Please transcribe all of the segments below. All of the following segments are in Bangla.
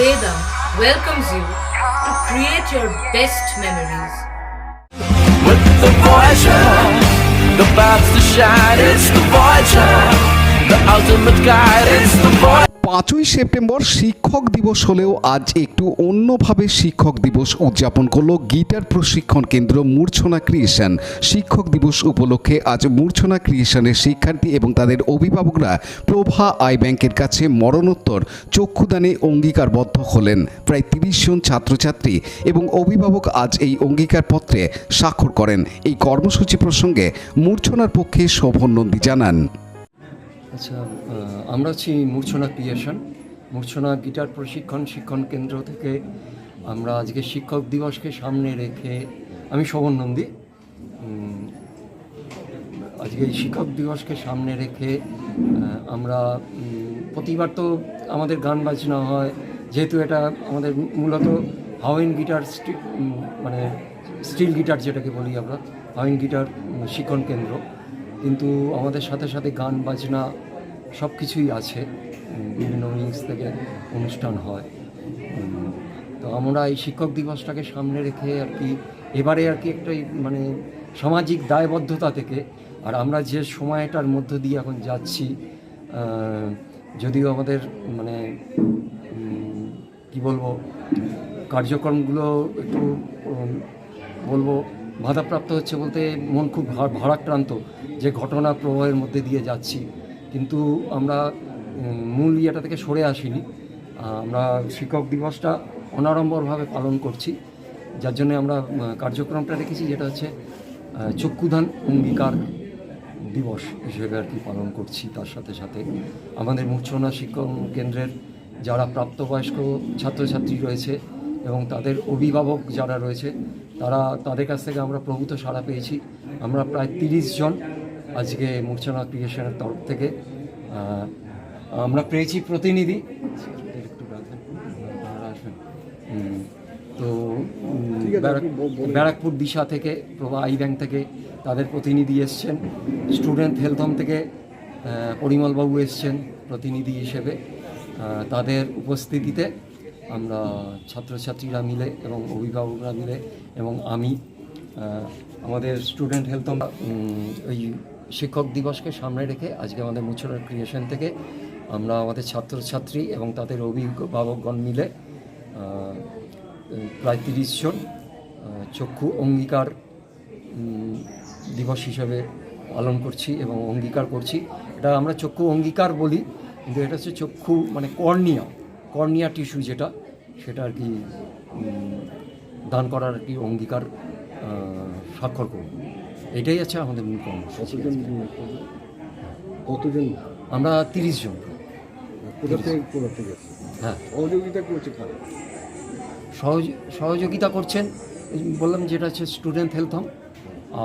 Vedam welcomes you to create your best memories. With the Voyager, the paths to shine, it's the Voyager, the ultimate guide, it's the Voyager. 5ই সেপ্টেম্বর শিক্ষক দিবস হলেও আজ একটু অন্যভাবে শিক্ষক দিবস উদযাপন করলো গিটার প্রশিক্ষণ কেন্দ্র মূর্ছনা ক্রিয়েশন। শিক্ষক দিবস উপলক্ষে আজ মূর্ছনা ক্রিয়েশনের শিক্ষার্থী এবং তাদের অভিভাবকরা প্রভা আই ব্যাংকের কাছে মরণোত্তর চক্ষুদানে অঙ্গীকারবদ্ধ হলেন। প্রায় 30 জন ছাত্রছাত্রী এবং অভিভাবক আজ এই অঙ্গীকারপত্রে স্বাক্ষর করেন। এই কর্মসূচি প্রসঙ্গে মূর্ছনার পক্ষে শোভন নন্দী জানান, আচ্ছা, আমরা আছি মূর্ছনা ক্রিয়েশন, মূর্ছনা গিটার শিক্ষণ কেন্দ্র থেকে। আমরা আজকে শিক্ষক দিবসকে সামনে রেখে, আমি শোভন নন্দী, আজকে এই শিক্ষক দিবসকে সামনে রেখে আমরা প্রতিবার তো আমাদের গান বাজনা হয়, যেহেতু এটা আমাদের মূলত হাওয়েন গিটার মানে স্টিল গিটার যেটাকে বলি আমরা, হাওয়েন গিটার শিক্ষণ কেন্দ্র, কিন্তু আমাদের সাথে সাথে গান বাজনা সব কিছুই আছে, বিভিন্ন উইংস থেকে অনুষ্ঠান হয়। তো আমরা এই শিক্ষক দিবসটাকে সামনে রেখে আর কি এবারে আর কি একটা মানে সামাজিক দায়বদ্ধতা থেকে, আর আমরা যে সময়টার মধ্য দিয়ে এখন যাচ্ছি, যদিও আমাদের মানে কি বলবো কার্যক্রমগুলো একটু বলবো বাধাপ্রাপ্ত হচ্ছে, বলতে মন খুব ভারাক্রান্ত যে ঘটনা প্রবাহের মধ্যে দিয়ে যাচ্ছি, কিন্তু আমরা মূল ইয়েটা থেকে সরে আসিনি। আমরা শিক্ষক দিবসটা অনাড়ম্বরভাবে পালন করছি, যার জন্য আমরা কার্যক্রমটা রেখেছি, যেটা হচ্ছে চক্ষুদান অঙ্গীকার দিবস হিসেবে আর কি পালন করছি। তার সাথে সাথে আমাদের মূর্ছনা শিক্ষণ কেন্দ্রের যারা প্রাপ্তবয়স্ক ছাত্রছাত্রী রয়েছে এবং তাদের অভিভাবক যারা রয়েছে, তাদের কাছ থেকে আমরা প্রভূত সাড়া পেয়েছি। আমরা প্রায় 30 জন আজকে মূর্ছনা ক্রিয়েশনের তরফ থেকে আমরা পেয়েছি প্রতিনিধি। তো ব্যারাকপুর দিশা থেকে, প্রভা আই ব্যাংক থেকে তাদের প্রতিনিধি এসছেন, স্টুডেন্ট হেলথ হোম থেকে পরিমলবাবু এসছেন প্রতিনিধি হিসেবে। তাদের উপস্থিতিতে আমরা ছাত্রছাত্রীরা মিলে এবং অভিভাবকরা মিলে এবং আমি আমাদের স্টুডেন্ট হেলথ হোম ওই শিক্ষক দিবসকে সামনে রেখে আজকে আমাদের মূর্ছনা ক্রিয়েশন থেকে আমরা আমাদের ছাত্রছাত্রী এবং তাদের অভিভাবকগণ মিলে প্রায় 30 জন চক্ষু অঙ্গীকার দিবস হিসেবে পালন করছি এবং অঙ্গীকার করছি। এটা আমরা চক্ষু অঙ্গীকার বলি, কিন্তু এটা হচ্ছে চক্ষু মানে কর্নিয়া টিস্যু যেটা, সেটা আর কি দান করার আর কি অঙ্গীকার স্বাক্ষর করব। এটাই আছে আমাদের মূল কর্মসূচি। কতজন? আমরা 30 জন। হ্যাঁ, সহযোগিতা করছেন বললাম, যেটা হচ্ছে স্টুডেন্ট হেলথ হোম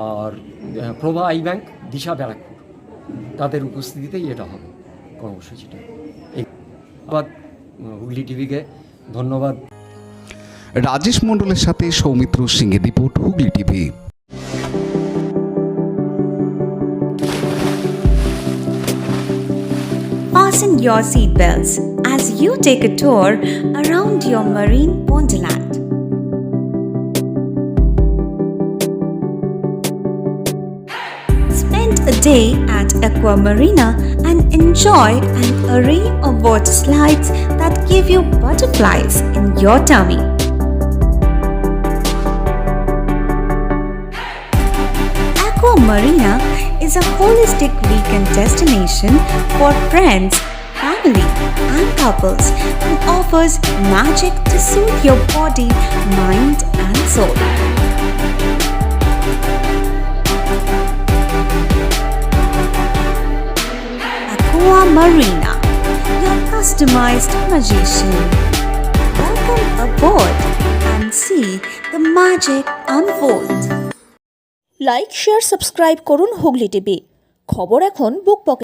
আর প্রভা আই ব্যাংক দিশা ব্যারাকপুর, তাদের উপস্থিতিতেই এটা হবে কর্মসূচিটা। ধন্যবাদ হুগলি টিভিকে, ধন্যবাদ। রাজেশ মণ্ডলের সাথে সৌমিত্র সিংহের report, Hooghly TV. Fasten your seatbelts as you take a tour around your marine wonderland. Spend a day at Aqua Marina and enjoy an array of water slides that give you butterflies in your tummy. Aqua Marina is a holistic weekend destination for friends, family, and couples and offers magic to soothe your body, mind, and soul. Aqua Marina, your customized magician. Welcome aboard and see the magic unfold. Like, share, subscribe করুন হুগলি টিভি। খবর এখন বুক পকেট।